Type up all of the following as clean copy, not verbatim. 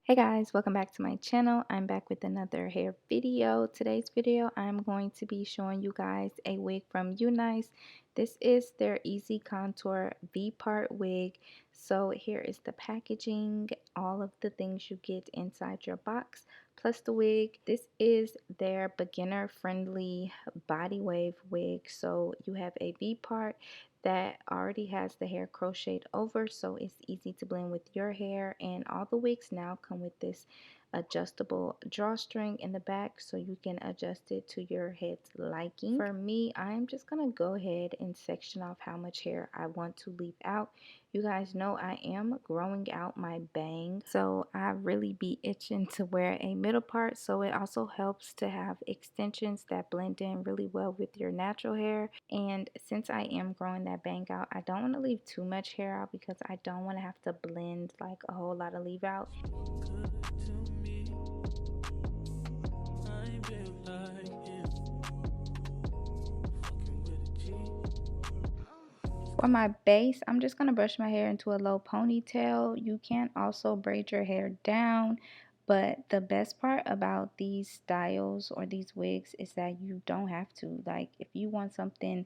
Hey guys, welcome back to my channel. I'm back with another hair video. Today's video, I'm going to be showing you guys a wig from Unice. This is their EasiContour Vpart wig. So here is the packaging, all of the things you get inside your box, plus the wig. This is their beginner friendly body wave wig. So you have a Vpart that already has the hair crocheted over, so it's easy to blend with your hair. And all the wigs now come with this adjustable drawstring in the back, so you can adjust it to your head's liking. For me, I'm just gonna go ahead and section off how much hair I want to leave out. You guys know I am growing out my bang, so I really be itching to wear a middle part, so it also helps to have extensions that blend in really well with your natural hair. And since I am growing that bang out, I don't want to leave too much hair out because I don't want to have to blend like a whole lot of leave out. For my base, I'm just going to brush my hair into a low ponytail. You can also braid your hair down, but the best part about these styles or these wigs is that you don't have to. Like, if you want something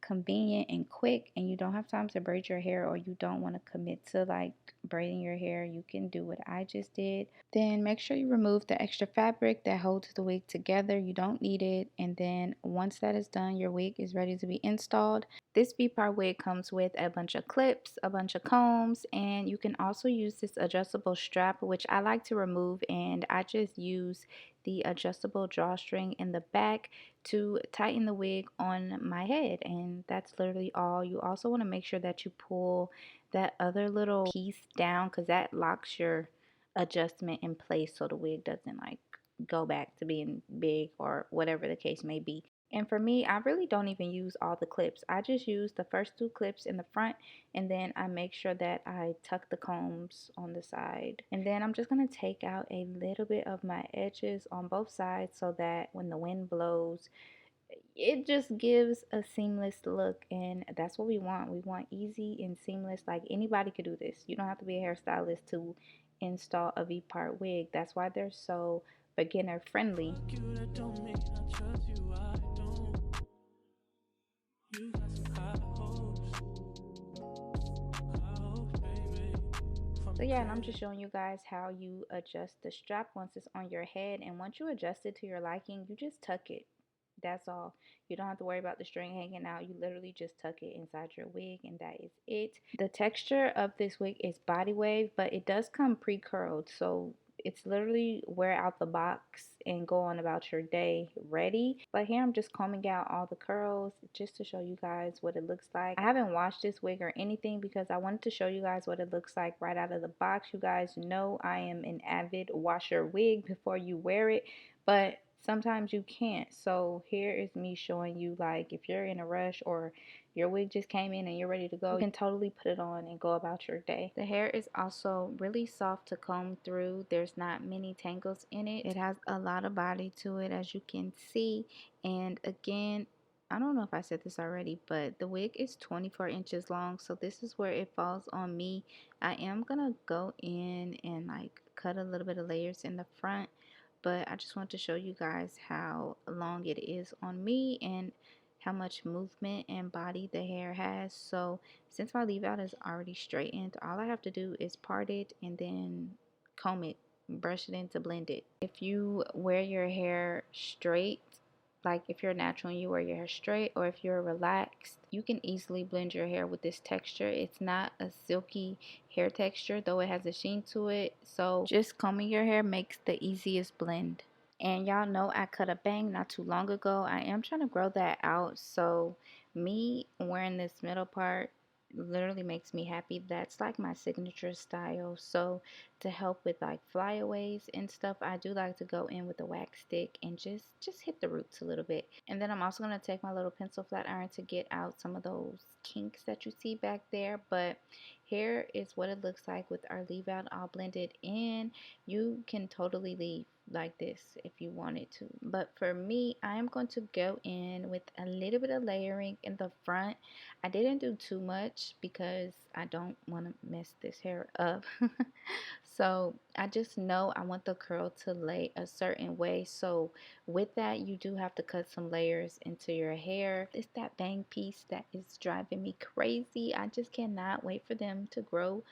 convenient and quick and you don't have time to braid your hair, or you don't want to commit to like braiding your hair, you can do what I just did. Then make sure you remove the extra fabric that holds the wig together. You don't need it. And then once that is done, your wig is ready to be installed. This V-part wig comes with a bunch of clips, a bunch of combs, and you can also use this adjustable strap, which I like to remove, and I just use the adjustable drawstring in the back to tighten the wig on my head. And that's literally all. You also want to make sure that you pull that other little piece down, because that locks your adjustment in place so the wig doesn't like go back to being big or whatever the case may be. And for me, I really don't even use all the clips. I just use the first two clips in the front, and then I make sure that I tuck the combs on the side. And then I'm just going to take out a little bit of my edges on both sides so that when the wind blows, it just gives a seamless look. And that's what we want. We want easy and seamless. Like, anybody could do this. You don't have to be a hairstylist to install a V-part wig. That's why they're so beginner friendly. So yeah, and I'm just showing you guys how you adjust the strap once it's on your head. And once you adjust it to your liking, you just tuck it. That's all. You don't have to worry about the string hanging out. You literally just tuck it inside your wig, and that is it. The texture of this wig is body wave, but it does come pre-curled, so it's literally wear out the box and go on about your day ready. But here I'm just combing out all the curls just to show you guys what it looks like. I haven't washed this wig or anything because I wanted to show you guys what it looks like right out of the box. You guys know I am an avid washer wig before you wear it, but sometimes you can't. So here is me showing you, like, if you're in a rush or your wig just came in and you're ready to go, you can totally put it on and go about your day. The hair is also really soft to comb through. There's not many tangles in it. It has a lot of body to it, as you can see. And again, I don't know if I said this already, but the wig is 24 inches long, so this is where it falls on me. I am gonna go in and like cut a little bit of layers in the front, but I just want to show you guys how long it is on me and how much movement and body the hair has. So since my leave out is already straightened, all I have to do is part it and then comb it, brush it in to blend it. If you wear your hair straight, like if you're natural and you wear your hair straight, or if you're relaxed, you can easily blend your hair with this texture. It's not a silky hair texture, though it has a sheen to it. So just combing your hair makes the easiest blend. And y'all know I cut a bang not too long ago. I am trying to grow that out, so me wearing this middle part literally makes me happy. That's like my signature style. So to help with like flyaways and stuff, I do like to go in with a wax stick and just hit the roots a little bit. And then I'm also going to take my little pencil flat iron to get out some of those kinks that you see back there. But here is what it looks like with our leave out all blended in. You can totally leave like this if you wanted to. But for me, I am going to go in with a little bit of layering in the front. I didn't do too much because I don't want to mess this hair up. So I just know I want the curl to lay a certain way. So with that, you do have to cut some layers into your hair. It's that bang piece that is driving me crazy. I just cannot wait for them to grow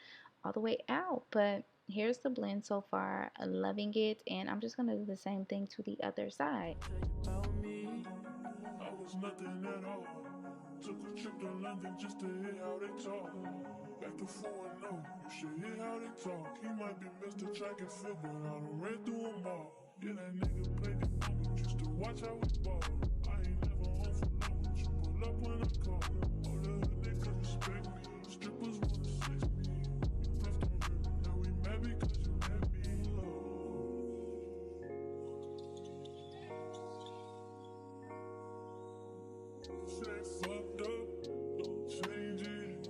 all the way out. But here's the blend so far. I'm loving it, and I'm just gonna do the same thing to the other side. I was nothing at all. Took a trip to London just to hear how they talk. Back to 4-0, you should hear how they talk. He might be Mr. Track and Field, but I done ran through them all. Yeah, that nigga played the game, but used to watch how we ball. I ain't never home for long, but you pull up when I call. All the hood niggas respect me, strippers wanna sex me. You left on her, now we mad because you let me low. Shit ain't fucked up, don't change it.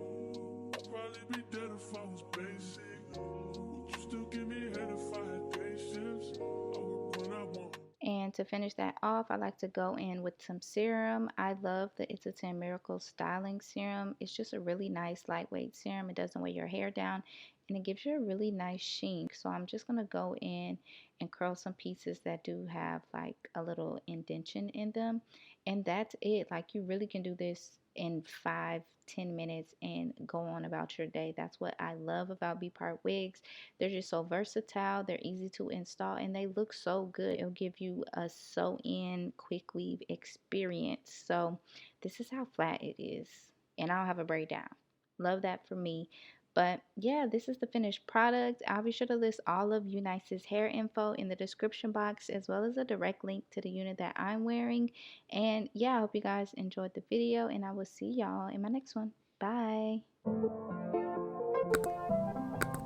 I'd probably be dead if I was basic. Would you still give me head if I had patience? I work when I want. And to finish that off, I like to go in with some serum. I love the It's a 10 Miracle Styling Serum. It's just a really nice lightweight serum. It doesn't weigh your hair down, and it gives you a really nice sheen. So I'm just going to go in and curl some pieces that do have like a little indentation in them. And that's it. Like, you really can do this in 5-10 minutes and go on about your day. That's what I love about Vpart wigs. They're just so versatile, they're easy to install, and they look so good. It'll give you a sew in quick weave experience. So this is how flat it is, and I don't have a braid down. Love that for me. But yeah, this is the finished product. I'll be sure to list all of Unice's hair info in the description box, as well as a direct link to the unit that I'm wearing. And yeah, I hope you guys enjoyed the video, and I will see y'all in my next one. Bye.